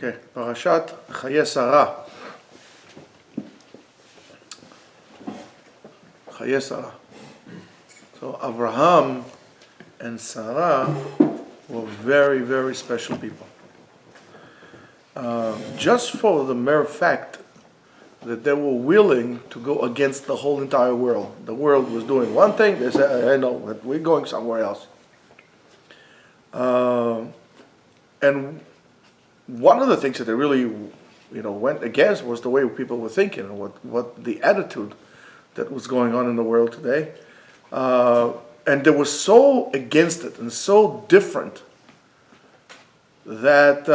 Okay, Parashat Chayei Sarah. Chayei Sarah. So Abraham and Sarah were very, very special people. Just for the mere fact that they were willing to go against the whole entire world. The world was doing one thing, they said, I know, but we're going somewhere else. And one of the things that they really, went against was the way people were thinking and what the attitude that was going on in the world today. And they were so against it and so different that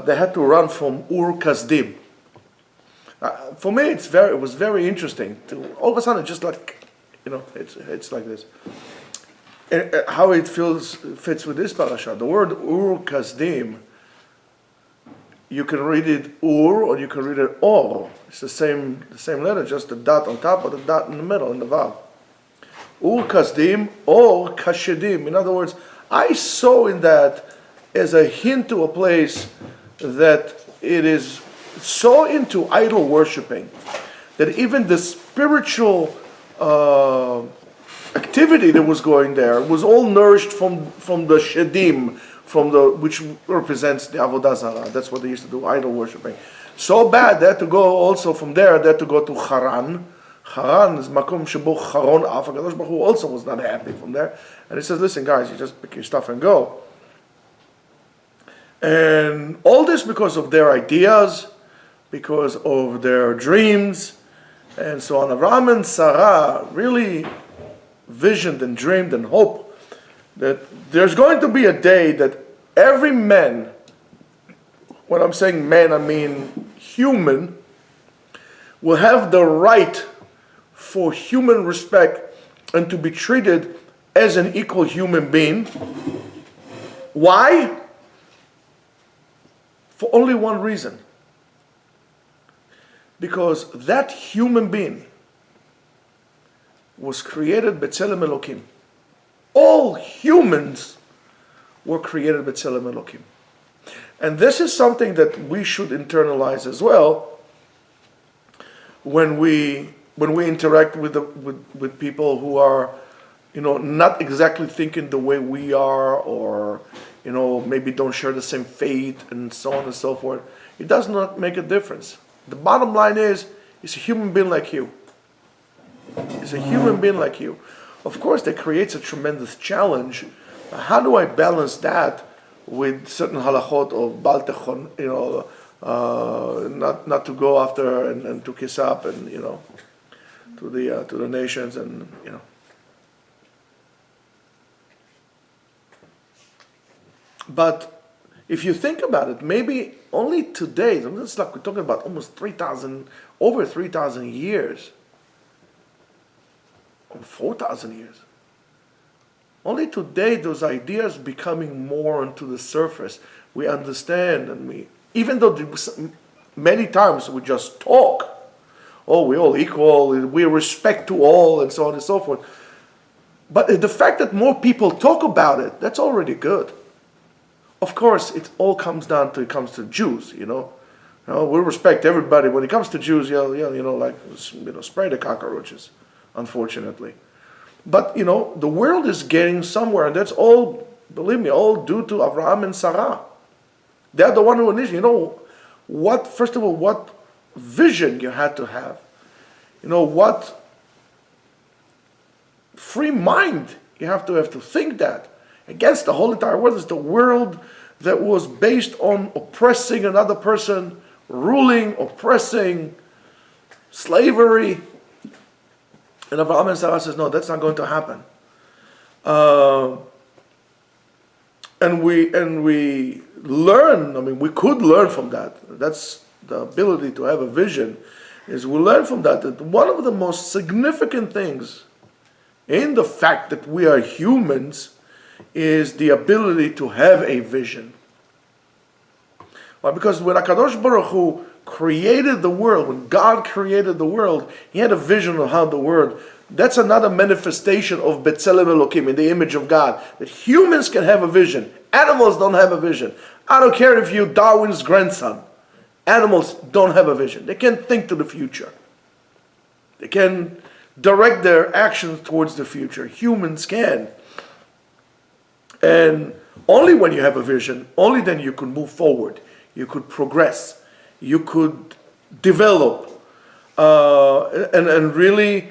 they had to run from Ur Kasdim. For me, it was very interesting to all of a sudden just like, it's like this. And how it fits with this parasha. The word Ur Kasdim, you can read it Ur or you can read it Or. It's the same letter, just the dot on top or the dot in the middle in the vav. Ur Kasdim or Kashedim. In other words, I saw in that as a hint to a place that it is so into idol worshipping that even the spiritual activity that was going there was all nourished from the shedim, which represents the avodah zarah. That's what they used to do, idol worshipping. So bad they had to go also from there. They had to go to Haran. Haran is makom shebo charon af. HaKadosh Baruch Hu also was not happy from there, and he says, "Listen, guys, you just pick your stuff and go." And all this because of their ideas, because of their dreams, and so on. Abraham and Sarah really visioned and dreamed and hoped that there's going to be a day that every man, when I'm saying man, I mean human, will have the right for human respect and to be treated as an equal human being. Why? For only one reason. Because that human being was created b'tzelem Elokim. All humans were created b'tzelem Elokim. And this is something that we should internalize as well when we interact with people who are, not exactly thinking the way we are, or maybe don't share the same faith and so on and so forth. It does not make a difference. The bottom line is, it's a human being like you. It's a human being like you. Of course, that creates a tremendous challenge. How do I balance that with certain halachot of Bal Techon, not to go after and to kiss up and to the nations and But if you think about it, maybe only today, it's like we're talking about almost over 3,000 years, or 4,000 years. Only today, those ideas becoming more onto the surface. We understand, and even though many times we just talk, we're all equal, we respect to all, and so on and so forth. But the fact that more people talk about it, that's already good. Of course, it all comes down to Jews, we respect everybody. When it comes to Jews, spray the cockroaches, unfortunately. But, the world is getting somewhere, and that's all, believe me, all due to Abraham and Sarah. They're the one who initiated, first of all, what vision you had to have. What free mind you have to think that. Against the whole entire world is the world that was based on oppressing another person, ruling, oppressing, slavery. And Abraham and Sarah says, no, that's not going to happen. And we learn, we could learn from that. That's the ability to have a vision, is we learn from that one of the most significant things in the fact that we are humans is the ability to have a vision. Well, because when HaKadosh Baruch Hu created the world, when God created the world, He had a vision of how the world. That's another manifestation of B'Tselem Elokim, in the image of God. That humans can have a vision. Animals don't have a vision. I don't care if you're Darwin's grandson. Animals don't have a vision. They can't think to the future. They can direct their actions towards the future. Humans can. And only when you have a vision, only then you can move forward. You could progress. You could develop and really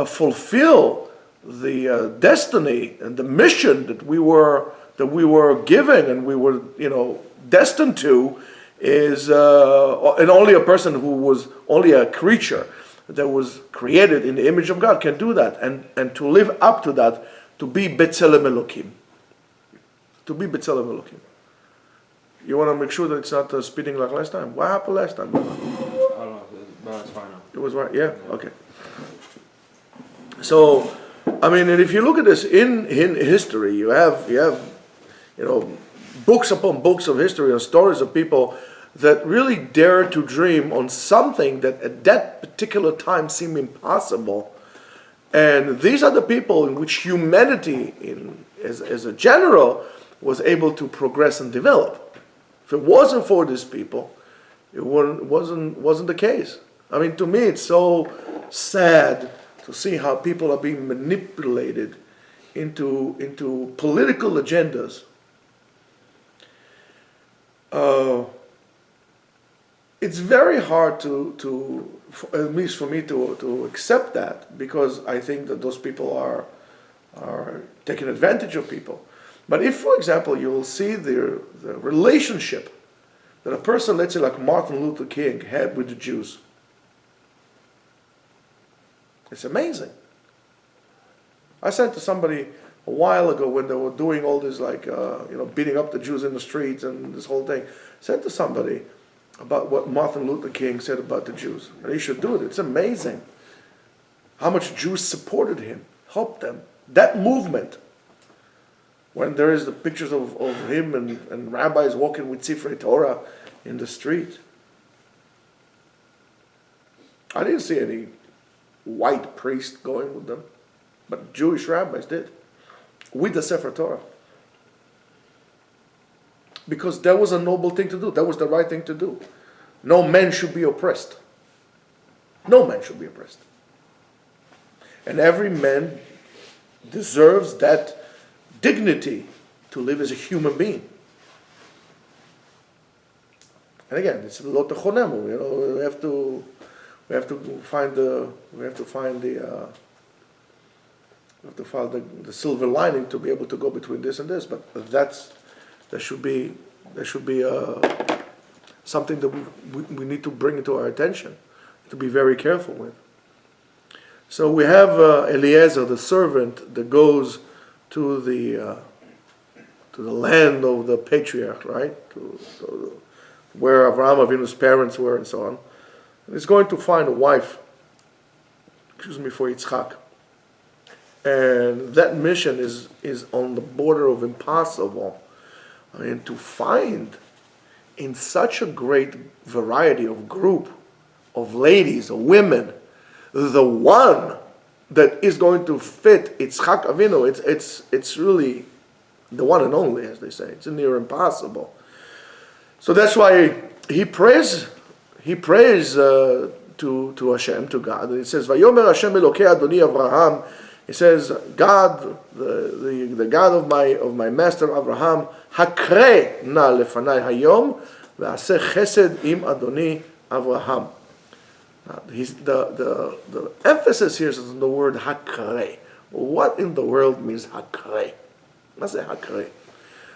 fulfill the destiny and the mission that we were given and we were destined to. Is and only a person who was only a creature that was created in the image of God can do that, and to live up to that, to be B'Tselem Elokim. To be B'Tselem Elokim. You want to make sure that it's not speeding like last time. What happened last time? I don't know, but it's fine now. It was right, yeah? Okay. So, I mean, and if you look at this in history, you have books upon books of history and stories of people that really dare to dream on something that at that particular time seemed impossible. And these are the people in which humanity, as a general, was able to progress and develop. If it wasn't for these people, it wasn't the case. I mean, to me, it's so sad to see how people are being manipulated into political agendas. It's very hard to at least for me to accept that, because I think that those people are taking advantage of people. But if, for example, you will see the relationship that a person, let's say like Martin Luther King, had with the Jews, it's amazing. I said to somebody a while ago when they were doing all this, beating up the Jews in the streets and this whole thing, I said to somebody about what Martin Luther King said about the Jews. And he should do it. It's amazing how much Jews supported him, helped them. That movement, when there is the pictures of him and rabbis walking with Sifrei Torah in the street. I didn't see any white priest going with them, but Jewish rabbis did, with the Sefer Torah. Because that was a noble thing to do. That was the right thing to do. No man should be oppressed. No man should be oppressed. And every man deserves that dignity to live as a human being. And again, it's lo techonemu. We have to find the silver lining to be able to go between this and this. But there should be something that we need to bring into our attention, to be very careful with. So we have Eliezer, the servant, that goes to the land of the patriarch, right? To where Avraham Avinu's parents were, and so on. And he's going to find a wife, for Yitzchak. And that mission is on the border of impossible. I mean, to find in such a great variety of group of ladies, of women, the one that is going to fit Yitzchak Avinu, it's really the one and only, as they say. It's near impossible. So that's why he prays to Hashem, to God. And it says, Vayomer Hashem Elokei Adoni Avraham. He says, God, the God of my master Avraham, Hakre na lefanai hayom, ve'aseh chesed im Adoni Avraham. The emphasis here is on the word Hakre. What in the world means Hakre? What's a Hakre?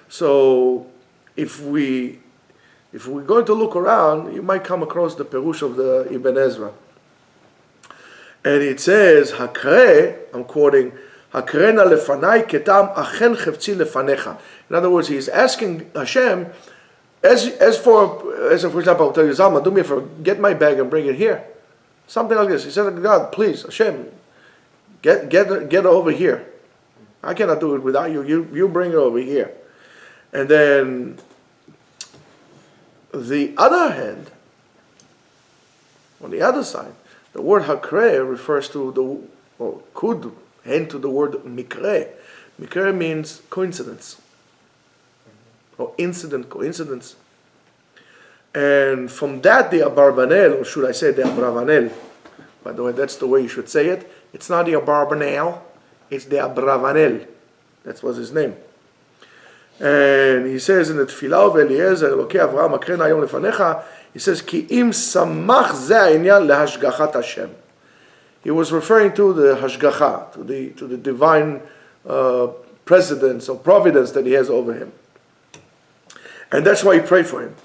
So, if we're going to look around, you might come across the Perush of the Ibn Ezra. And it says, Hakre, I'm quoting, Hakrena lefanai ketam achen chevtzi lefanecha. In other words, he's asking Hashem, as for example, I'll tell you, Zalman, do me a favor, get my bag and bring it here. Something like this. He said, God, please, Hashem, get over here. I cannot do it without you. You bring it over here. And then, the other hand, on the other side, the word hakre refers to could hint to the word mikre. Mikre means coincidence, or coincidence. And from that, the Abarbanel, or should I say the Abravanel, by the way, that's the way you should say it. It's not the Abarbanel, it's the Abravanel. That was his name. And he says in the Tfilah of Eliezer, Elokei Avraham, Akren Hayom Lefanecha, he says, Ki im samach ze ha'inyan lehashgachat Hashem. He was referring to the hashgacha, to the divine precedence or providence that he has over him. And that's why he prayed for him.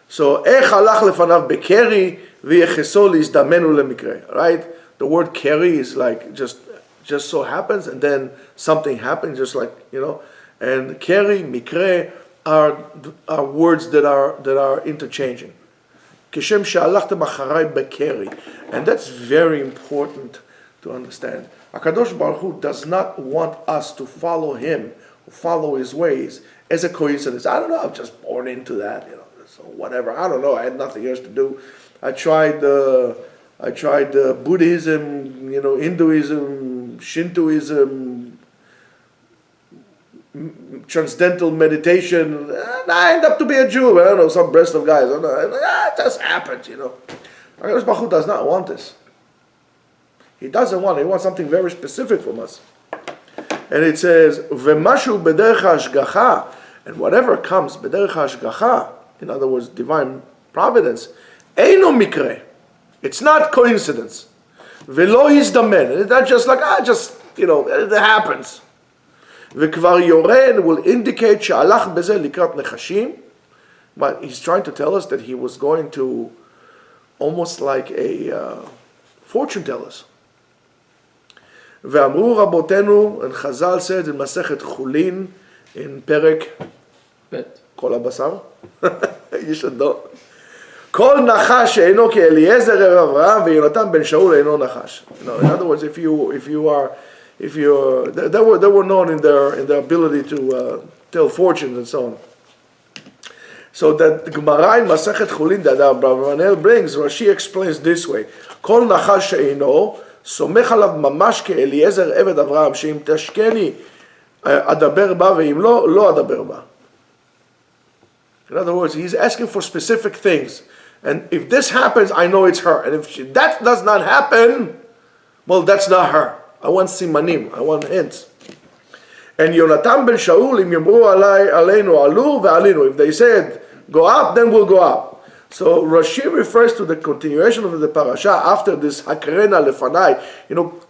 So, Ech halach lefanav bekeri v'yecheso lizdamenu lemikre. Right? The word keri is like just so happens, and then something happens, just like, and keri, mikre are words that are interchanging. Kishem she'alachtem acharai bekeri. And that's very important to understand. HaKadosh Baruch Hu does not want us to follow him, follow his ways, as a coincidence. I don't know, I'm just born into that, so whatever. I don't know, I had nothing else to do. I tried Buddhism, Hinduism, Shintoism, transcendental meditation, and I end up to be a Jew. I don't know, some breast of guys. It just happens, HaKadosh Baruch Hu does not want this. He doesn't want it. He wants something very specific from us. And it says, "V'mashu b'derech hashgacha," and whatever comes b'derech hashgacha, in other words, divine providence, eino mikre. It's not coincidence. V'lo yizdamen. It's not just like it happens. V'kvar yoren will indicate she'alach b'zeh likrat nechashim. But he's trying to tell us that he was going to almost like a fortune tellers. ואמרו רבותינו, and Chazal said in Masechet Chulin, in Perek כל הבשר, you should know. כל נחש שאינו כאליעזר ערב אברהם ויונתן בן שאול אינו נחש. In other words, if you they were known in their ability to tell fortunes and so on. So that the Gemara in Masechet Chulin that Abravanel brings, Rashi explains this way: כל נחש שאינו סומך עליו ממש כאליעזר עבד אברהם, שאם תשקני אדבר בה, ואם לא, לא אדבר בה. In other words, he's asking for specific things. And if this happens, I know it's her. And if that does not happen, well, that's not her. I want simanim, I want hints. And Yonatan ben Shaul, im yomru aleinu alu ve'alinu. If they said, go up, then we'll go up. So Rashi refers to the continuation of the parasha after this hakrena lefanai,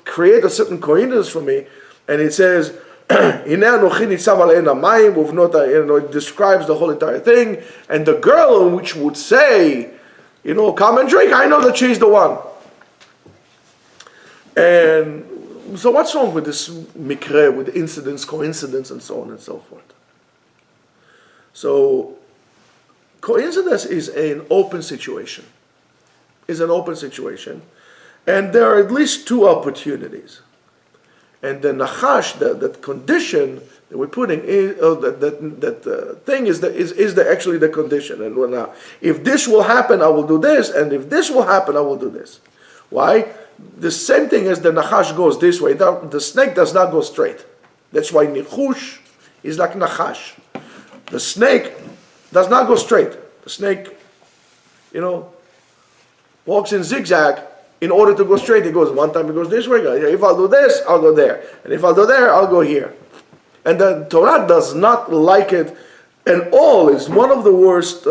create a certain coincidence for me, and it says, it describes the whole entire thing, and the girl which would say, come and drink, I know that she's the one. And so what's wrong with this mikre, with incidents, coincidence, and so on and so forth? So coincidence is an open situation. And there are at least two opportunities. And the nachash, that condition that we're putting in, that thing is actually the condition. And now, if this will happen, I will do this, and if this will happen, I will do this. Why? The same thing as the nachash goes this way. The snake does not go straight. That's why nichush is like nachash. The snake does not go straight. The snake, walks in zigzag in order to go straight. It goes one time, it goes this way. If I'll do this, I'll go there. And if I'll do there, I'll go here. And the Torah does not like it at all. It's one of the worst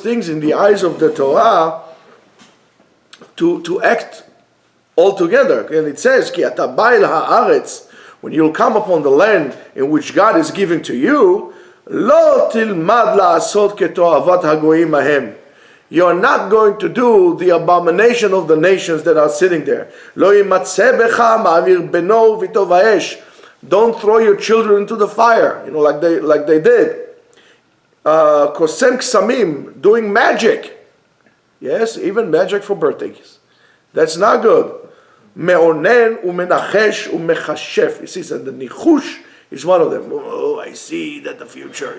things in the eyes of the Torah to act altogether. And it says, Ki ata ba'el ha'aretz, when you'll come upon the land in which God is giving to you, lo tilmad la'asot keto'avat hagoyim ahem. You're not going to do the abomination of the nations that are sitting there. Lo yimatzeh becha ma'avir beno v'ito va'esh. Don't throw your children into the fire, like they did. Kosem ksamim, doing magic. Yes, even magic for birthdays. That's not good. Me'onen u'menachesh u'mechashef. You see, so the nichush is one of them. Oh, I see that the future,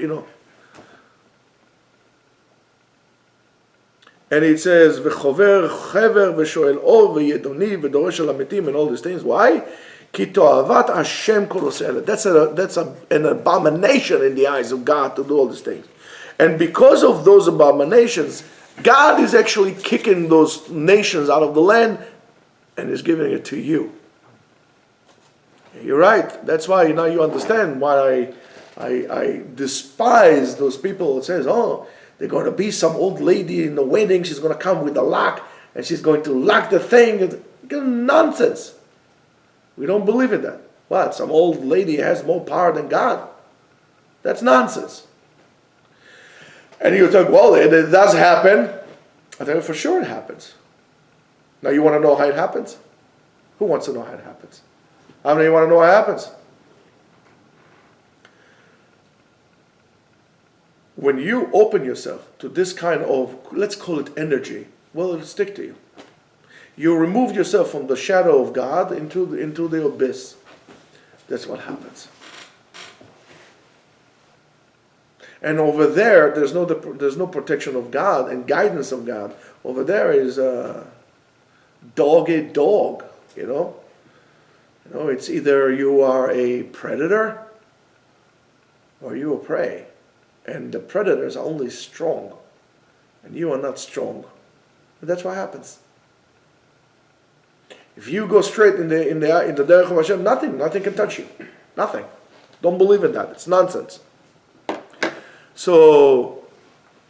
And it says, v'chover chever v'shoel or v'yedoni v'doresh al hametim, and all these things. Why? Ki to'avat Hashem kol oseh. That's an abomination in the eyes of God to do all these things. And because of those abominations, God is actually kicking those nations out of the land and is giving it to you. You're right. That's why now you understand why I despise those people that says, oh, they're going to be some old lady in the wedding. She's going to come with a lock and she's going to lock the thing. Nonsense. We don't believe in that. What? Some old lady has more power than God? That's nonsense. And you think, well, it does happen. I tell you, for sure it happens. Now you want to know how it happens? Who wants to know how it happens? How many of you want to know how it happens? When you open yourself to this kind of, let's call it energy, well, it'll stick to you. You remove yourself from the shadow of God into the abyss. That's what happens. And over there, there's no protection of God and guidance of God. Over there is dog eat dog, you know. You know, it's either you are a predator or you are prey. And the predators are only strong, and you are not strong. And that's what happens. If you go straight in the derech of Hashem, nothing can touch you. Nothing. Don't believe in that. It's nonsense. So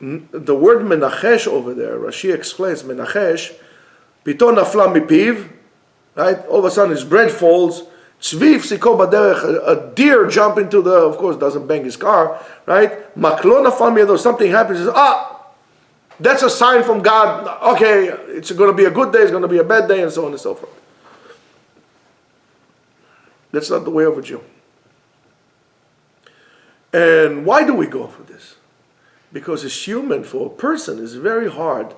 the word menachesh over there, Rashi explains menachesh, pito nafla mipiv, right? All of a sudden his bread falls. Tzviv siko baderech, a deer jump into the, of course doesn't bang his car, right? Maklo nafal miyado, something happens. He says, that's a sign from God. Okay, it's going to be a good day, it's going to be a bad day, and so on and so forth. That's not the way of a Jew. And why do we go for this? Because it's human, for a person, it's very hard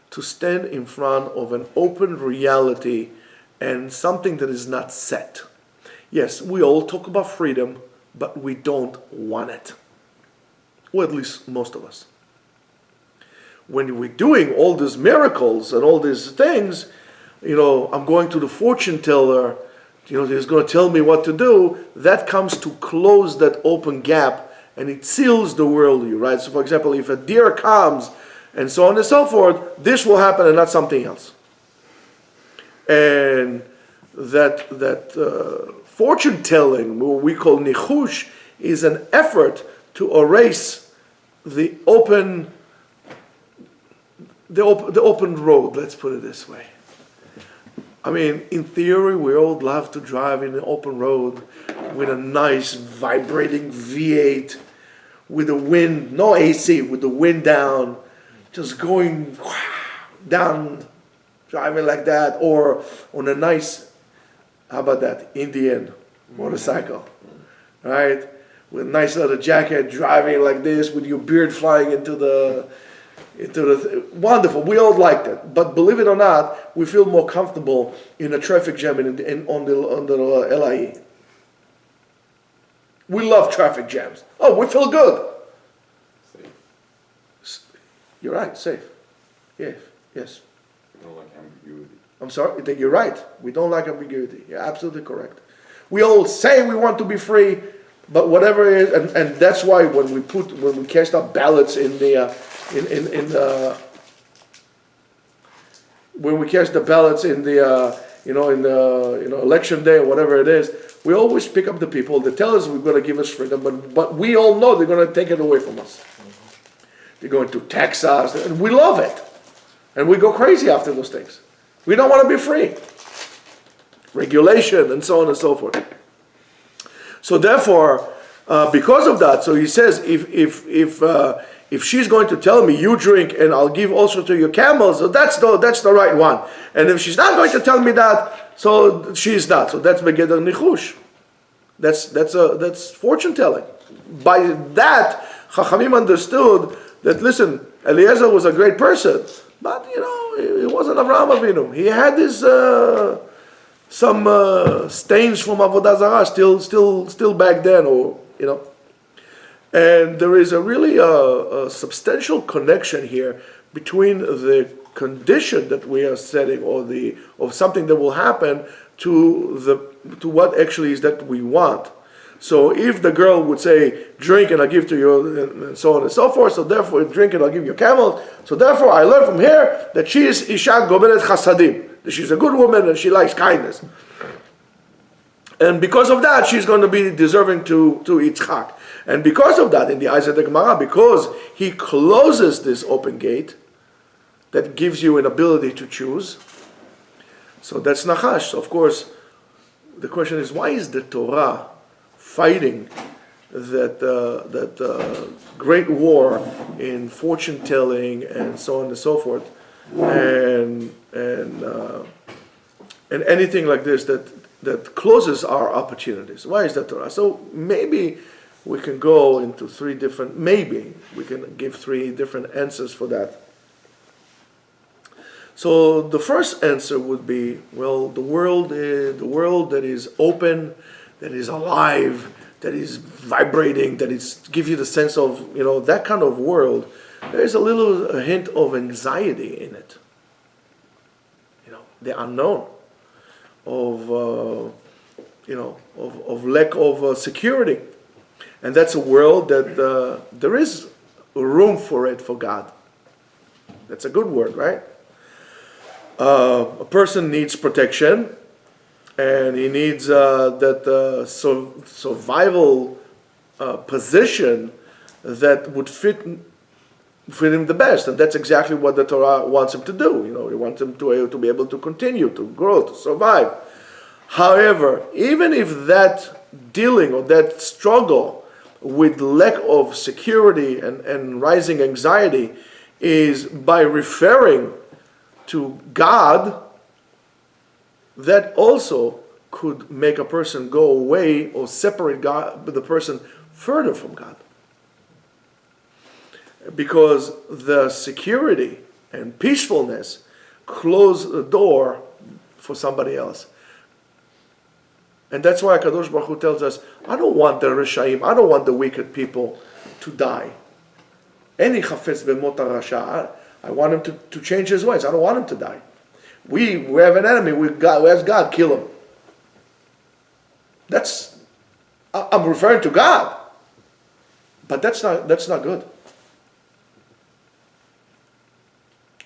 to stand in front of an open reality and something that is not set. Yes, we all talk about freedom, but we don't want it. Or at least most of us. When we're doing all these miracles and all these things, you know, I'm going to the fortune teller, you know, he's going to tell me what to do, that comes to close that open gap and it seals the worldview, right? So for example, if a deer comes and so on and so forth, this will happen and not something else. And that fortune telling, what we call nichush, is an effort to erase the open road, let's put it this way. I mean, in theory, we all love to drive in an open road with a nice vibrating V8, with the wind, no AC, with the wind down, just going down, driving like that, or on a nice, how about that, Indian motorcycle, right? With a nice leather jacket, driving like this, with your beard flying into the wonderful. We all liked it, but believe it or not, we feel more comfortable in a traffic jam on the LIE. We love traffic jams. Oh, we feel good. Safe. You're right, safe. Yes. We don't like ambiguity. I'm sorry, you're right. We don't like ambiguity. You're absolutely correct. We all say we want to be free, but whatever it is, and that's why when we cast our ballots when we cast the ballots in the election day or whatever it is, we always pick up the people that tell us we're going to give us freedom, but we all know they're going to take it away from us. They're going to tax us, and we love it, and we go crazy after those things. We don't want to be free. Regulation and so on and so forth. So therefore, because of that, so he says, if she's going to tell me, you drink and I'll give also to your camels, so that's the right one. And if she's not going to tell me that, so she's not. So that's begeder nichush. That's fortune telling. By that, Chachamim understood that, listen, Eliezer was a great person, but he wasn't Avraham Avinu. He had his some stains from Avodah Zarah still back then, And there is a really a substantial connection here between the condition that we are setting, or something that will happen, to what actually is that we want. So if the girl would say, drink and I'll give to you, and so on and so forth, so therefore drink and I'll give you camels, so therefore I learn from here that she is Isha Gomeret Chasadim, that she's a good woman and she likes kindness. And because of that, she's going to be deserving to Yitzchak. And because of that, in the eyes of the Gemara, because he closes this open gate that gives you an ability to choose, so that's Nachash. So of course, the question is, why is the Torah fighting that great war in fortune telling and so on and so forth, and anything like this that closes our opportunities? Why is that Torah? So maybe we can go into we can give three different answers for that. So the first answer would be, well, the world that is open, that is alive, that is vibrating, that is give you the sense of, that kind of world. There is a hint of anxiety in it. The unknown, of lack of security, and that's a world that there is room for it for God. That's a good word, right? A person needs protection, and he needs that survival position that would fit him the best, and that's exactly what the Torah wants him to do. He wants him to be able to continue, to grow, to survive. However, even if that dealing or that struggle with lack of security and rising anxiety is by referring to God, that also could make a person go away or separate the person further from God. Because the security and peacefulness close the door for somebody else. And that's why HaKadosh Baruch Hu tells us, I don't want the Rishaim, I don't want the wicked people to die. Eni chafetz b'mot harasha. I want him to change his ways. I don't want him to die. We have an enemy. We ask God, kill him. I'm referring to God. But that's not good.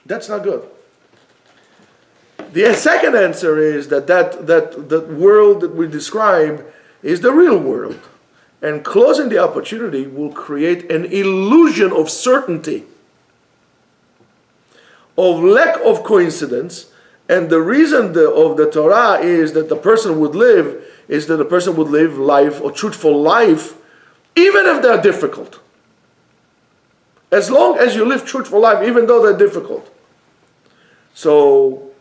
That's not good. The second answer is that world that we describe is the real world. And closing the opportunity will create an illusion of certainty, of lack of coincidence. And the reason of the Torah is that the person would live life, or truthful life, even if they're difficult. As long as you live truthful life, even though they're difficult. So,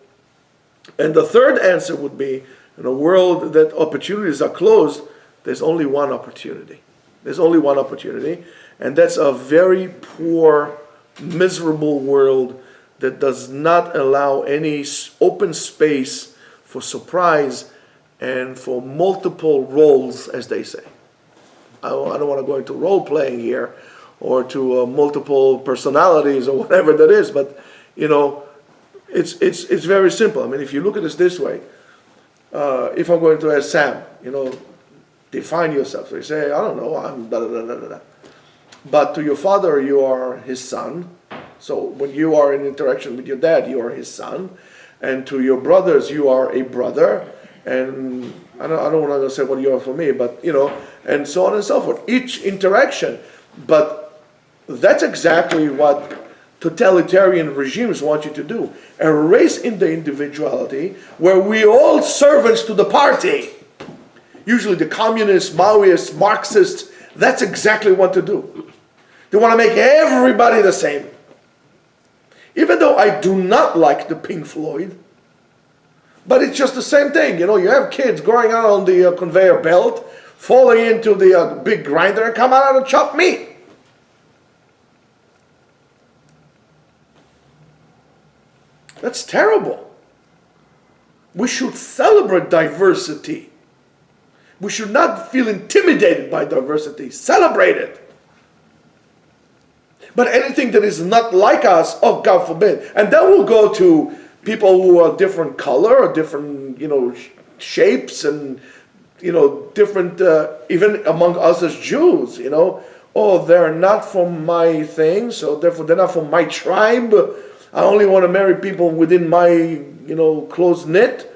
and the third answer would be, in a world that opportunities are closed, there's only one opportunity. There's only one opportunity, and that's a very poor, miserable world that does not allow any open space for surprise and for multiple roles, as they say. I don't want to go into role playing here, or to multiple personalities or whatever that is, but it's very simple. I mean, if you look at this way, if I'm going to ask Sam, define yourself. So you say, I don't know, I'm da da da da da. But to your father, you are his son. So when you are in interaction with your dad, you are his son. And to your brothers, you are a brother. And I don't want to say what you are for me, but and so on and so forth. Each interaction. But that's exactly what totalitarian regimes want you to do. Erase in the individuality where we all servants to the party. Usually the communists, Maoists, Marxists, that's exactly what to do. They want to make everybody the same. Even though I do not like the Pink Floyd, but it's just the same thing. You have kids going out on the conveyor belt, falling into the big grinder and come out and chop meat. That's terrible. We should celebrate diversity. We should not feel intimidated by diversity. Celebrate it. But anything that is not like us, oh, God forbid. And then we'll go to people who are different color or different, shapes and different, even among us as Jews, oh, they're not from my thing, so therefore they're not from my tribe. I only want to marry people within my, close knit.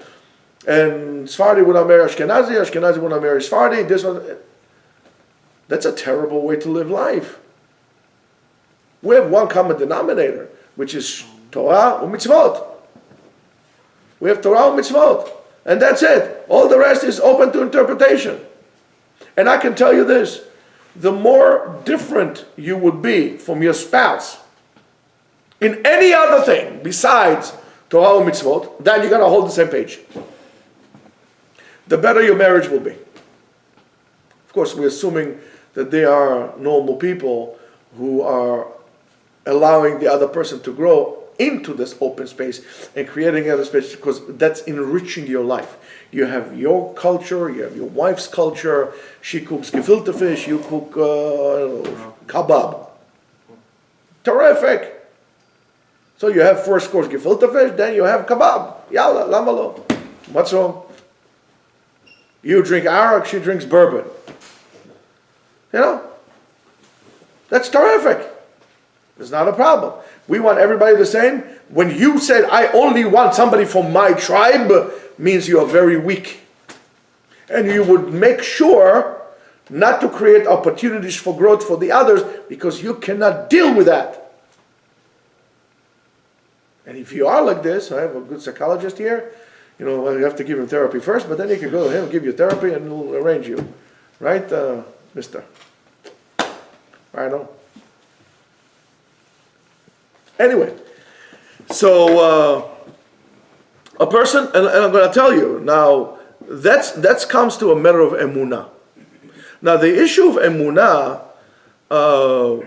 And Sephardi would not marry Ashkenazi would not marry Sephardi. That's a terrible way to live life. We have one common denominator, which is Torah and mitzvot. We have Torah and mitzvot. And that's it. All the rest is open to interpretation. And I can tell you this, the more different you would be from your spouse in any other thing besides Torah and mitzvot, then you're going to hold the same page. The better your marriage will be. Of course, we're assuming that they are normal people who are allowing the other person to grow into this open space and creating other space, because that's enriching your life. You have your culture, you have your wife's culture. She cooks gefilte fish, you cook kebab. Terrific. So you have first course gefilte fish, then you have kebab. Yalla, lama lo. What's wrong? You drink arak, she drinks bourbon. That's terrific. It's not a problem. We want everybody the same. When you said, I only want somebody from my tribe, means you are very weak. And you would make sure not to create opportunities for growth for the others, because you cannot deal with that. And if you are like this, I have a good psychologist here, you have to give him therapy first, but then you can go to him, give you therapy, and he'll arrange you. Right, mister? Right on. Anyway, so a person, and I'm going to tell you now, that comes to a matter of emunah. Now, the issue of emunah,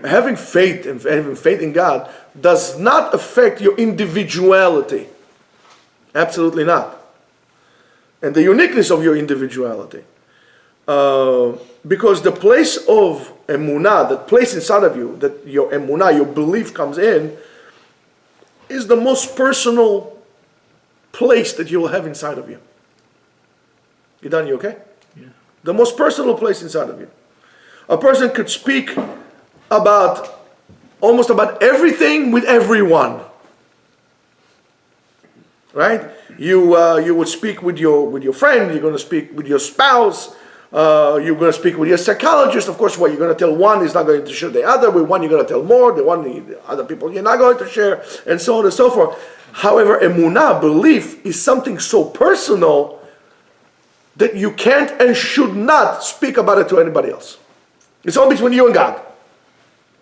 having faith in God, does not affect your individuality. Absolutely not. And the uniqueness of your individuality. Because the place of emunah, that place inside of you, that your emunah, your belief comes in, is the most personal place that you will have inside of you. You done? You okay? Yeah. The most personal place inside of you. A person could speak almost about everything with everyone. Right? You would speak with your friend. You're going to speak with your spouse. You're going to speak with your psychologist. Of course, what you're going to tell one is not going to share the other. With one, you're going to tell more. The other people you're not going to share, and so on and so forth. However, emunah, belief, is something so personal that you can't and should not speak about it to anybody else. It's all between you and God.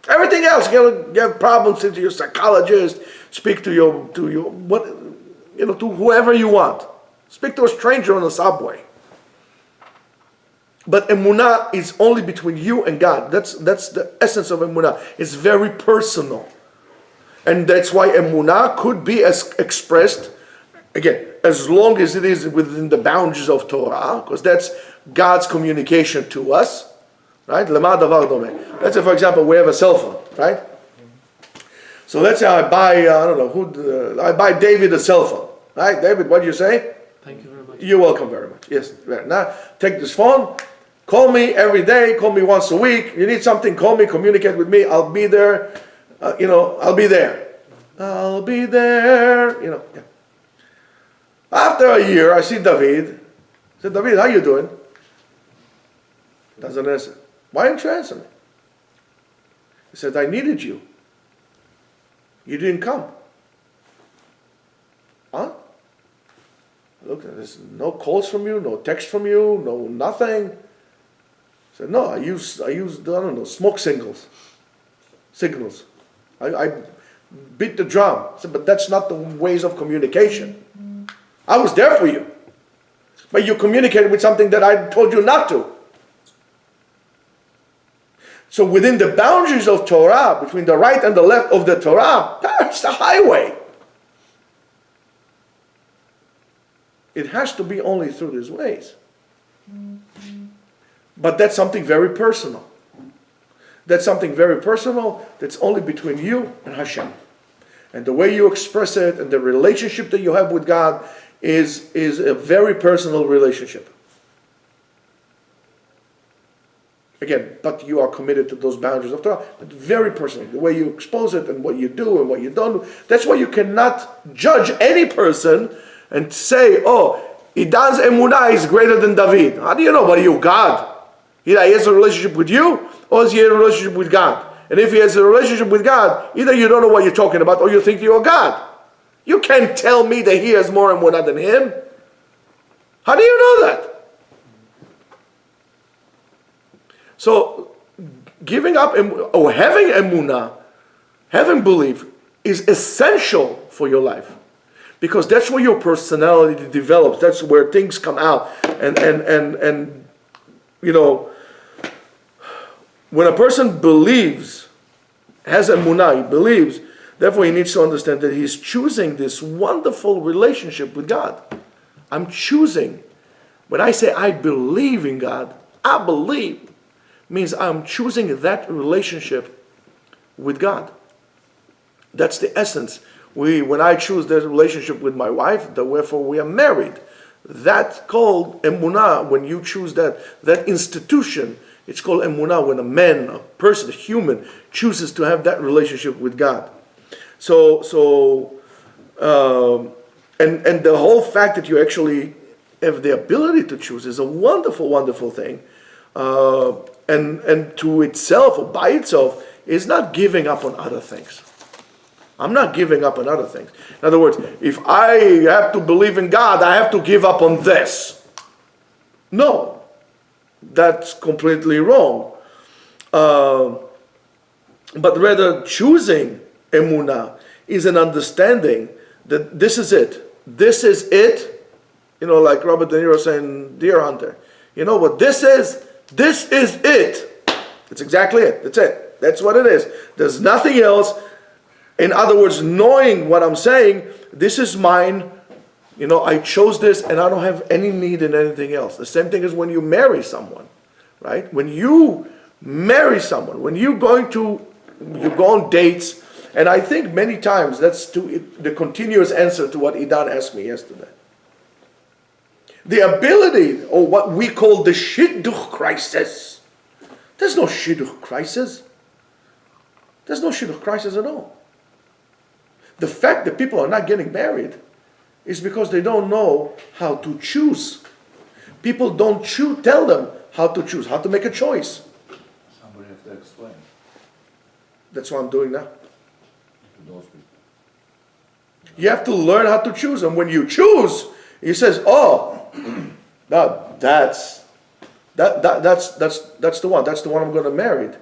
Everything else, you have problems to your psychologist. Speak to to whoever you want. Speak to a stranger on the subway. But emunah is only between you and God. That's the essence of emunah. It's very personal. And that's why emunah could be expressed, again, as long as it is within the boundaries of Torah, because that's God's communication to us, right? Let's say, for example, we have a cell phone, right? So let's say I buy, I buy David a cell phone, right? David, what do you say? Thank you very much. You're welcome very much. Yes. Now, take this phone. Call me every day, call me once a week. You need something, call me, communicate with me. I'll be there. I'll be there. I'll be there. Yeah. After a year, I see David. I said, David, how you doing? Doesn't answer. Why didn't you answer me? He said, I needed you. You didn't come. Huh? Look, there's no calls from you, no text from you, no nothing. I said, no, I use smoke signals. I beat the drum. I said, but that's not the ways of communication. I was there for you. But you communicated with something that I told you not to. So within the boundaries of Torah, between the right and the left of the Torah, that's the highway. It has to be only through these ways. But that's something very personal. That's something very personal that's only between you and Hashem. And the way you express it and the relationship that you have with God is a very personal relationship. Again, but you are committed to those boundaries of Torah, but very personal. The way you expose it and what you do and what you don't do. That's why you cannot judge any person and say, oh, Idan's emunah is greater than David. How do you know? What are you, God? Either he has a relationship with you or he has a relationship with God. And if he has a relationship with God, either you don't know what you're talking about or you think you're God. You can't tell me that he has more emunah than him. How do you know that? So, giving up or having emunah, having belief, is essential for your life. Because that's where your personality develops. That's where things come out. And you know, when a person believes, has emunah, he believes, therefore he needs to understand that he's choosing this wonderful relationship with God. I'm choosing. When I say I believe in God, I believe, means I'm choosing that relationship with God. That's the essence. When I choose that relationship with my wife, wherefore we are married. That's called emunah. When you choose that institution, it's called emunah. When a man, a person, a human, chooses to have that relationship with God. And the whole fact that you actually have the ability to choose is a wonderful, wonderful thing. And to itself or by itself is not giving up on other things. I'm not giving up on other things. In other words, if I have to believe in God, I have to give up on this. No, that's completely wrong. But rather, choosing emunah is an understanding that this is it. This is it. You know, like Robert De Niro saying, Deer Hunter. You know what this is? This is it. That's exactly it. That's it. That's what it is. There's nothing else. In other words, knowing what I'm saying, this is mine. You know, I chose this and I don't have any need in anything else. The same thing as when you marry someone, right? When you marry someone, when you go on dates, and I think many times that's the continuous answer to what Idan asked me yesterday. The ability, or what we call the shidduch crisis. There's no shidduch crisis. There's no shidduch crisis at all. The fact that people are not getting married is because they don't know how to choose. People don't tell them how to choose, how to make a choice. Somebody has to explain That's what I'm doing now. to those people. You have to learn how to choose. And when you choose, he says, oh, that's the one. That's the one I'm going to marry.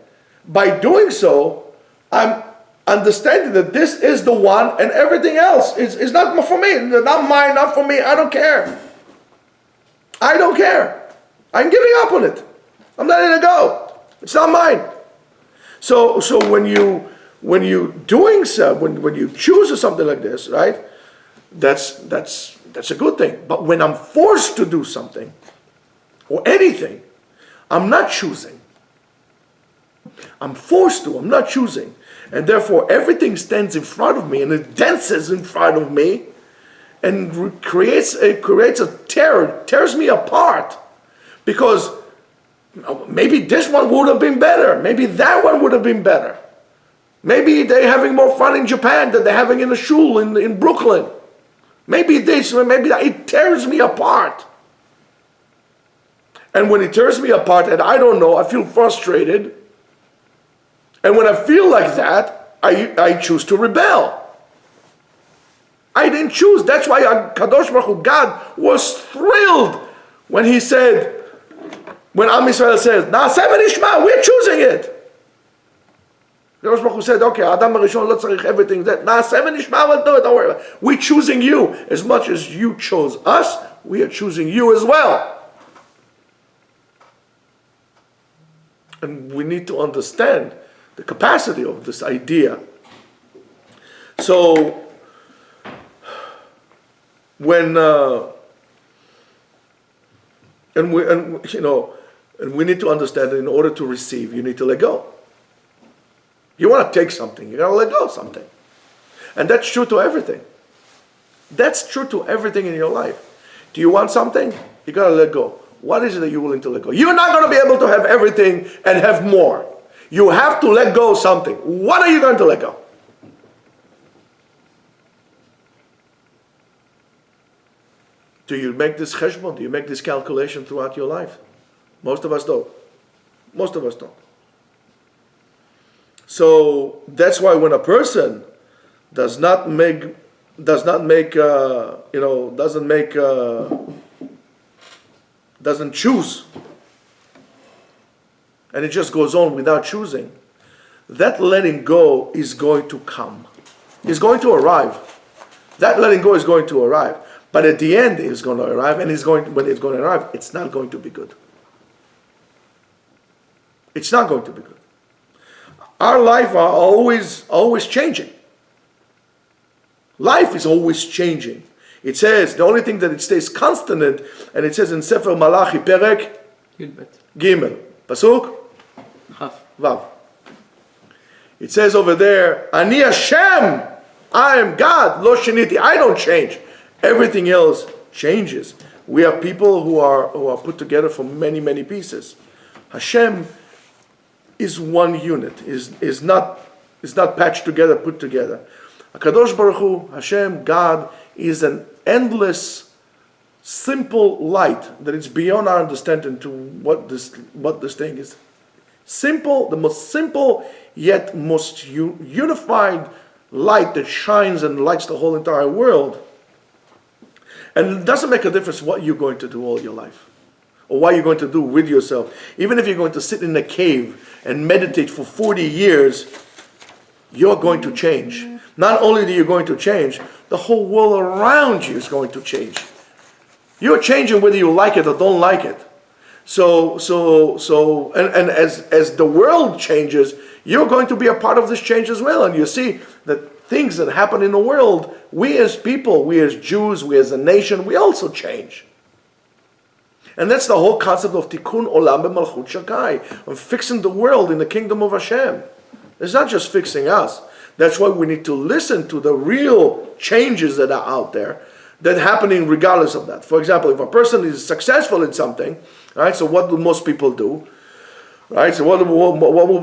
By doing so, I'm understanding that this is the one and everything else is not for me. Not mine, not for me. I don't care. I don't care. I'm giving up on it. I'm letting it go. It's not mine. So when you doing so, when you choose something like this, right? That's a good thing. But when I'm forced to do something or anything, I'm not choosing. I'm forced to. I'm not choosing. And therefore, everything stands in front of me and it dances in front of me and creates a terror, tears me apart. Because maybe this one would have been better. Maybe that one would have been better. Maybe they're having more fun in Japan than they're having in a shul in Brooklyn. Maybe this, maybe that. It tears me apart. And when it tears me apart and I don't know, I feel frustrated. And when I feel like that, I choose to rebel. I didn't choose. That's why Kadosh Baruch Hu, God, was thrilled when he said, when Am Yisrael says, Na'aseh v'nishma, we're choosing it. Kadosh Baruch Hu said, okay, Adam HaRishon lo tzarich everything. Na'aseh v'nishma, we'll do it, don't worry about it. We're choosing you. As much as you chose us, we are choosing you as well. And we need to understand the capacity of this idea. So, when we need to understand that in order to receive, you need to let go. You want to take something, you got to let go of something, and that's true to everything. That's true to everything in your life. Do you want something? You got to let go. What is it that you're willing to let go? You're not going to be able to have everything and have more. You have to let go of something. What are you going to let go? Do you make this cheshbon? Do you make this calculation throughout your life? Most of us don't. Most of us don't. So that's why when a person doesn't choose, and it just goes on without choosing, that letting go is going to come. It's going to arrive. That letting go is going to arrive. But at the end, it's going to arrive, and when it's going to arrive, it's not going to be good. It's not going to be good. Our life are always changing. Life is always changing. It says, the only thing that it stays constant, and it says in Sefer Malachi, Perek Gimel, Pasuk Vav. It says over there, Ani Hashem, I am God, Lo Shiniti, I don't change. Everything else changes. We are people who are put together from many, many pieces. Hashem is one unit, is not patched together, put together. HaKadosh Baruch Hu, Hashem, God, is an endless, simple light that is beyond our understanding to what this thing is. Simple, the most simple yet most unified light that shines and lights the whole entire world. And it doesn't make a difference what you're going to do all your life, or what you're going to do with yourself. Even if you're going to sit in a cave and meditate for 40 years, you're going to change. Not only are you going to change, the whole world around you is going to change. You're changing whether you like it or don't like it. So as the world changes, you're going to be a part of this change as well. And you see that things that happen in the world, we as people, we as Jews, we as a nation, we also change. And that's the whole concept of tikkun olam b'malchut shakai, of fixing the world in the kingdom of Hashem. It's not just fixing us. That's why we need to listen to the real changes that are out there, that are happening regardless of that. For example, if a person is successful in something, right? So what do most people do? Right? So what will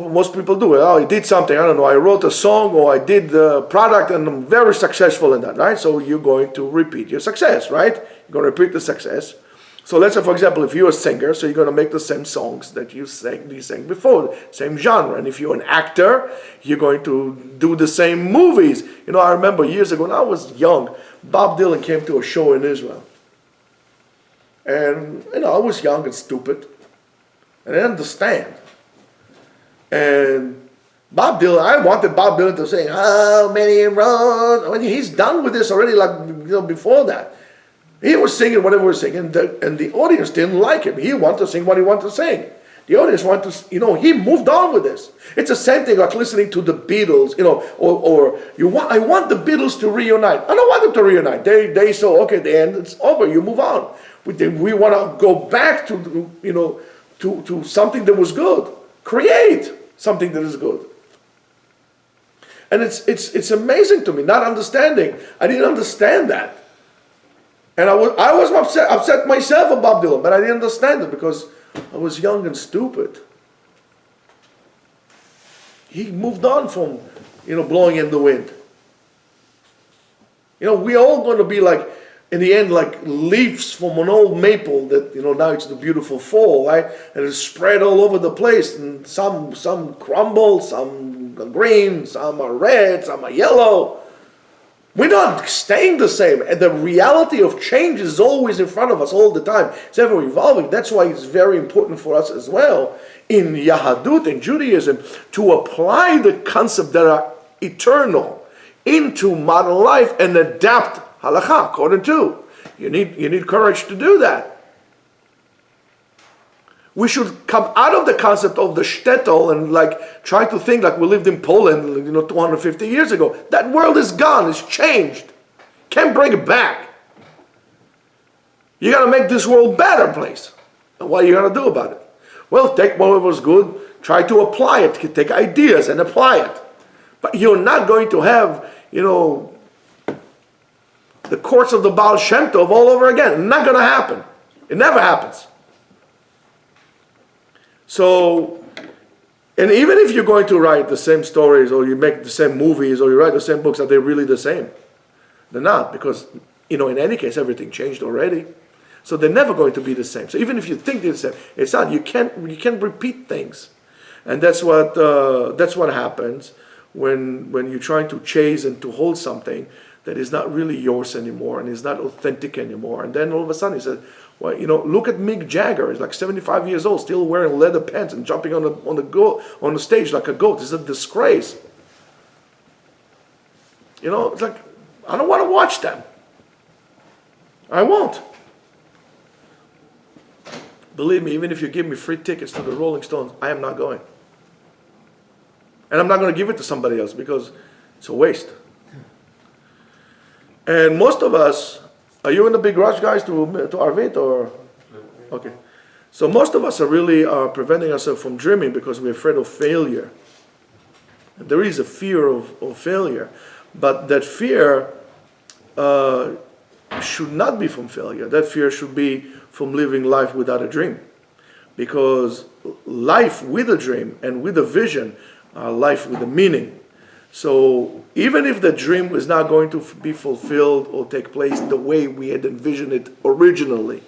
most people do? Oh, I did something, I don't know, I wrote a song or I did a product and I'm very successful in that, right? So you're going to repeat your success, right? You're going to repeat the success. So let's say, for example, if you're a singer, so you're going to make the same songs that you sang before, same genre. And if you're an actor, you're going to do the same movies. You know, I remember years ago when I was young, Bob Dylan came to a show in Israel. And, you know, I was young and stupid. And I didn't understand. And Bob Dylan, I wanted Bob Dylan to sing, how many roads? I mean, he's done with this already, like, you know, before that. He was singing whatever he was singing, and the audience didn't like him. He wanted to sing what he wanted to sing. The audience wanted to, you know, he moved on with this. It's the same thing like listening to the Beatles, you know, I want the Beatles to reunite. I don't want them to reunite. They so, okay, the end, it's over, you move on. We want to go back to, you know, to something that was good. Create something that is good. And it's amazing to me, not understanding. I didn't understand that. And I was upset myself about Bob Dylan, but I didn't understand it because I was young and stupid. He moved on from, you know, blowing in the wind. You know, we're all going to be like, in the end, like leaves from an old maple that, you know, now it's the beautiful fall, right? And it's spread all over the place. And some crumble, some are green, some are red, some are yellow. We're not staying the same. And the reality of change is always in front of us all the time. It's ever evolving. That's why it's very important for us as well in Yahadut, in Judaism, to apply the concepts that are eternal into modern life and adapt halakha according to. You need courage to do that. We should come out of the concept of the shtetl and like try to think like we lived in Poland, you know, 250 years ago. That world is gone, it's changed. Can't bring it back. You got to make this world a better place. And what are you going to do about it? Well, take what was good, try to apply it, take ideas and apply it. But you're not going to have, you know, the courts of the Baal Shem Tov all over again. It's not going to happen. It never happens. So, and even if you're going to write the same stories, or you make the same movies, or you write the same books, are they really the same? They're not, because, in any case, everything changed already. So they're never going to be the same. So even if you think they're the same, it's not. You can't repeat things. And that's what happens when you're trying to chase and to hold something that is not really yours anymore and is not authentic anymore. And then all of a sudden he says, well, look at Mick Jagger. He's like 75 years old, still wearing leather pants and jumping on the stage like a goat. It's a disgrace. It's like, I don't want to watch them. I won't. Believe me, even if you give me free tickets to the Rolling Stones, I am not going. And I'm not going to give it to somebody else because it's a waste. And most of us, are you in a big rush, guys, to Arvit or? Okay. So most of us are really preventing ourselves from dreaming because we're afraid of failure. And there is a fear of failure. But that fear should not be from failure. That fear should be from living life without a dream. Because life with a dream and with a vision are life with a meaning. So even if the dream is not going to be fulfilled or take place the way we had envisioned it originally,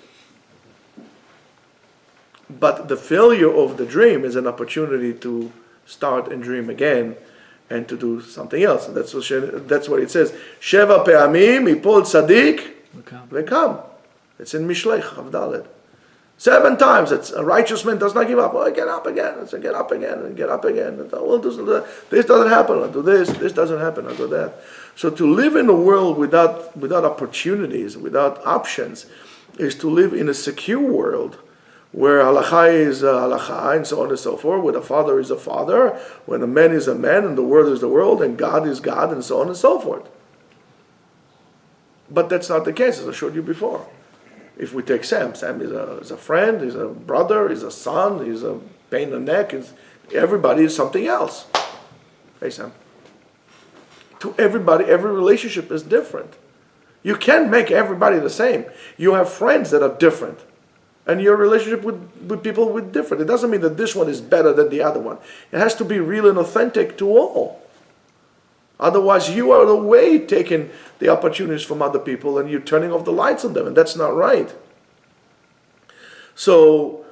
but the failure of the dream is an opportunity to start and dream again and to do something else. And that's what it says. Sheva pe'amim ipol tzadik v'kam. It's in Mishlei Chavdalet. 7 times. It's a righteous man does not give up. Oh, get up again. It's get up again and get up again. And, well, this doesn't happen. I'll do this. This doesn't happen. I'll do that. So to live in a world without opportunities, without options, is to live in a secure world where halacha is halacha and so on and so forth, where the father is a father, where the man is a man and the world is the world and God is God and so on and so forth. But that's not the case, as I showed you before. If we take Sam is a friend, he's a brother, he's a son, he's a pain in the neck, everybody is something else. Hey Sam. To everybody, every relationship is different. You can't make everybody the same. You have friends that are different. And your relationship with people with different. It doesn't mean that this one is better than the other one. It has to be real and authentic to all. Otherwise, you are away taking the opportunities from other people and you're turning off the lights on them, and that's not right. So,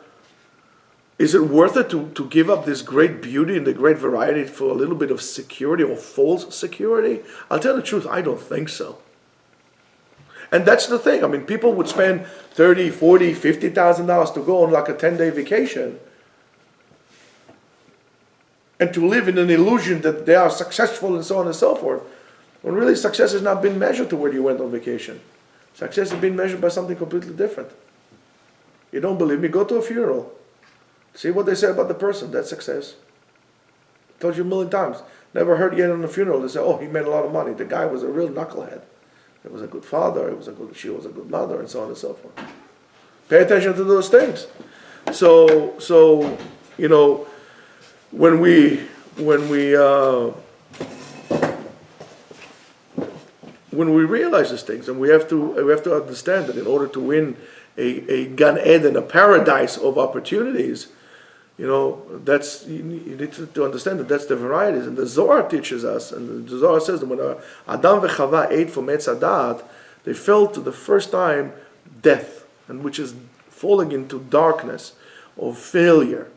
is it worth it to give up this great beauty and the great variety for a little bit of security or false security? I'll tell the truth, I don't think so. And that's the thing. I mean, people would spend $30,000, $40,000, $50,000 to go on like a 10-day vacation and to live in an illusion that they are successful and so on and so forth, when really success has not been measured to where you went on vacation. Success has been measured by something completely different. You don't believe me? Go to a funeral. See what they say about the person. That's success. I told you a million times. Never heard yet on a funeral they say, oh, he made a lot of money. The guy was a real knucklehead. He was a good father, she was a good mother, and so on and so forth. Pay attention to those things. So when we realize these things, and we have to understand that in order to win a Gan Eden, a paradise of opportunities, that's you need to understand that that's the varieties. And the Zohar teaches us, and the Zohar says that when Adam and Chava ate from Etz Hadat, they felt to the first time death, and which is falling into darkness of failure.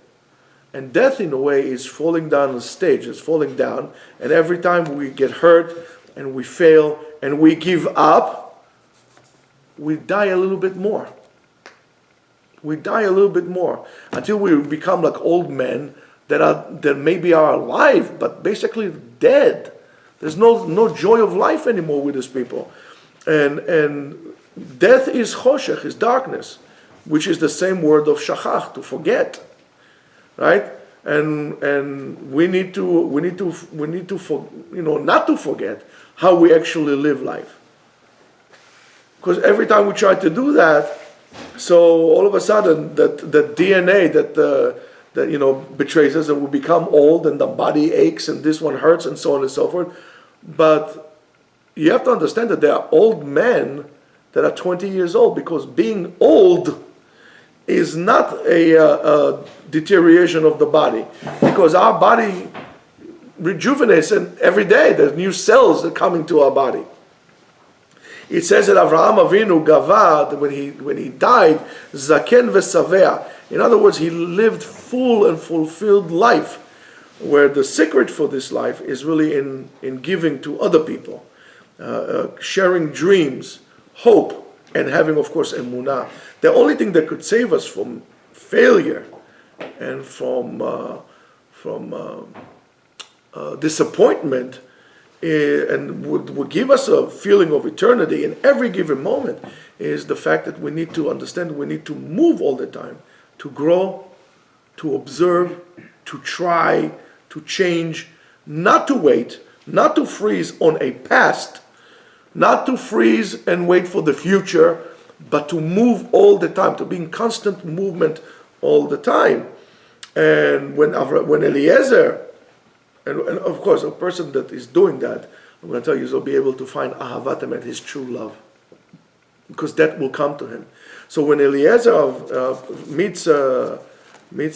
And death, in a way, is falling down on stage. It's falling down, and every time we get hurt and we fail and we give up, we die a little bit more. We die a little bit more until we become like old men that maybe are alive, but basically dead. There's no joy of life anymore with these people, and death is choshech, is darkness, which is the same word of shachach, to forget, right? And we need to not to forget how we actually live life, because every time we try to do that, so all of a sudden that DNA that betrays us, and we become old and the body aches and this one hurts and so on and so forth. But you have to understand that there are old men that are 20 years old, because being old is not a deterioration of the body, because our body rejuvenates, and every day there's new cells that come into our body. It says that Avraham Avinu gavad, when he died, zaken v'saveh. In other words, he lived full and fulfilled life, where the secret for this life is really in giving to other people, sharing dreams, hope, and having, of course, emunah. The only thing that could save us from failure and from disappointment and would give us a feeling of eternity in every given moment is the fact that we need to understand, we need to move all the time, to grow, to observe, to try, to change, not to wait, not to freeze on a past, not to freeze and wait for the future, but to move all the time, to be in constant movement all the time. And when Eliezer, and of course, a person that is doing that, I'm going to tell you, he'll be able to find Ahavat Emet, his true love, because that will come to him. So when Eliezer meets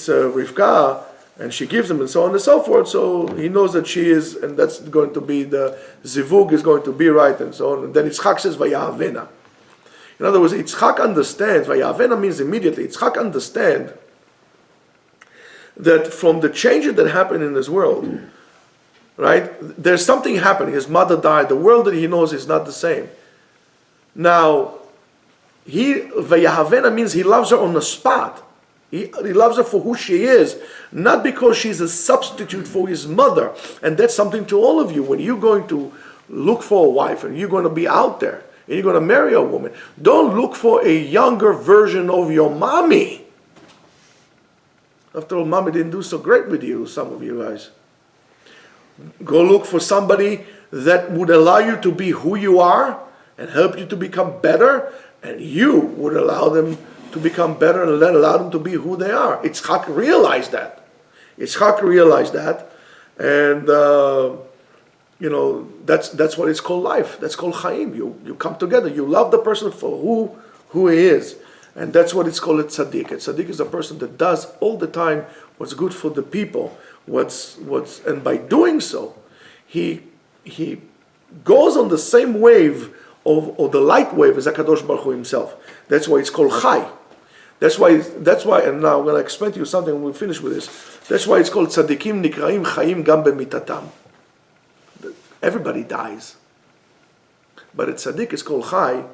Rivka, and she gives him, and so on and so forth, so he knows that she is, and that's going to be, the zivug is going to be right, and so on. And then Yitzchak says, Vayahavena. In other words, Yitzchak understands, Vayahavena means immediately, Yitzchak understands that from the changes that happen in this world, right, there's something happening. His mother died. The world that he knows is not the same. Now, Vayahavena means he loves her on the spot. He loves her for who she is, not because she's a substitute for his mother. And that's something to all of you. When you're going to look for a wife and you're going to be out there and you're going to marry a woman, don't look for a younger version of your mommy. After all, mommy didn't do so great with you, some of you guys. Go look for somebody that would allow you to be who you are and help you to become better, and you would allow them to become better and allow them to be who they are. Yitzchak realized that. And that's what it's called life. That's called Chaim. You come together. You love the person for who he is. And that's what it's called a tzaddik. A tzaddik is a person that does all the time what's good for the people. And by doing so, he goes on the same wave of the light wave as HaKadosh Baruch Hu himself. That's why it's called Chai. That's why, and now I'm going to explain to you something when we finish with this. That's why it's called Tzaddikim Nikraim Chaim Gam B'mitatam. Everybody dies. But a tzaddik is called Chai.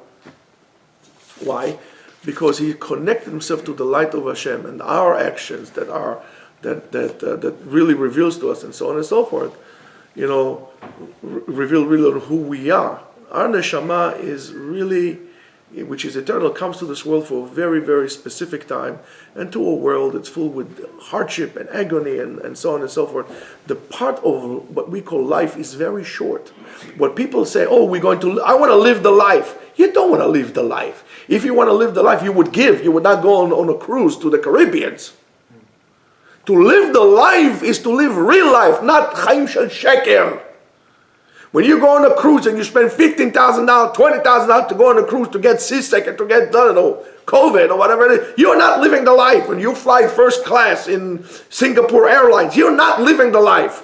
Why? Because he connected himself to the light of Hashem, and our actions that really reveals to us, and so on and so forth, reveal really who we are. Our neshama is really, which is eternal, comes to this world for a very, very specific time, and to a world that's full with hardship and agony and so on and so forth. The part of what we call life is very short. What people say, I want to live the life. You don't want to live the life. If you want to live the life, you would give. You would not go on a cruise to the Caribbeans. To live the life is to live real life, not Chaim Shel Sheker. When you go on a cruise and you spend $15,000, $20,000 to go on a cruise to get seasick and to get, COVID or whatever it is, you're not living the life. When you fly first class in Singapore Airlines, you're not living the life.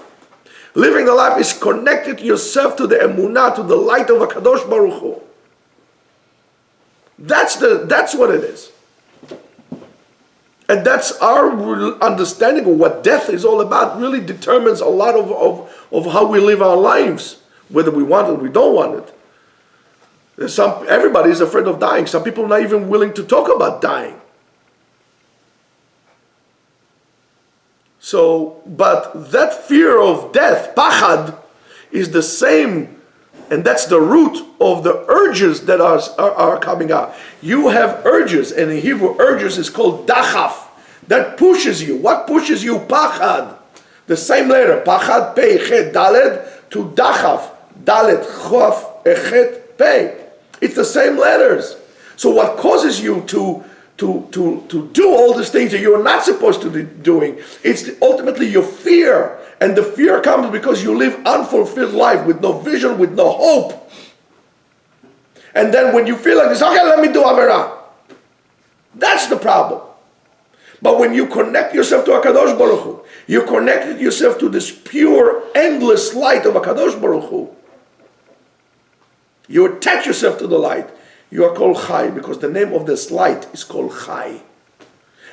Living the life is connected yourself to the emunah, to the light of HaKadosh Baruch Hu. That's what it is. And that's our understanding of what death is all about, really determines a lot of how we live our lives, whether we want it or we don't want it. Everybody is afraid of dying. Some people are not even willing to talk about dying. So, but that fear of death, pachad, is the same. And that's the root of the urges that are coming out. You have urges, and in Hebrew, urges is called dachaf. That pushes you. What pushes you? Pachad. The same letter, pachad, pei, chet, daled, to dachaf, dalet, chof, echet, pei. It's the same letters. So what causes you to do all these things that you're not supposed to be doing, it's ultimately your fear. And the fear comes because you live unfulfilled life with no vision, with no hope. And then when you feel like this, okay, let me do Averah. That's the problem. But when you connect yourself to HaKadosh Baruch Hu, you connected yourself to this pure, endless light of HaKadosh Baruch Hu. You attach yourself to the light. You are called Chai, because the name of this light is called Chai.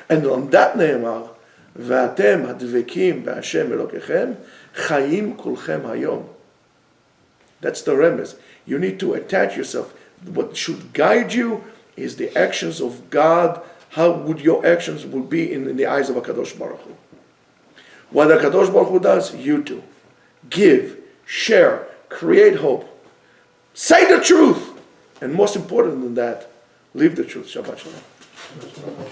And on that name, ואתם הדבקים בהשם אלוקיכם, חיים כולכם היום. That's the remez. You need to attach yourself. What should guide you is the actions of God. How would your actions will be in the eyes of HaKadosh Baruch Hu? What HaKadosh Baruch Hu does, you do. Give, share, create hope. Say the truth. And most important than that, live the truth. Shabbat Shalom.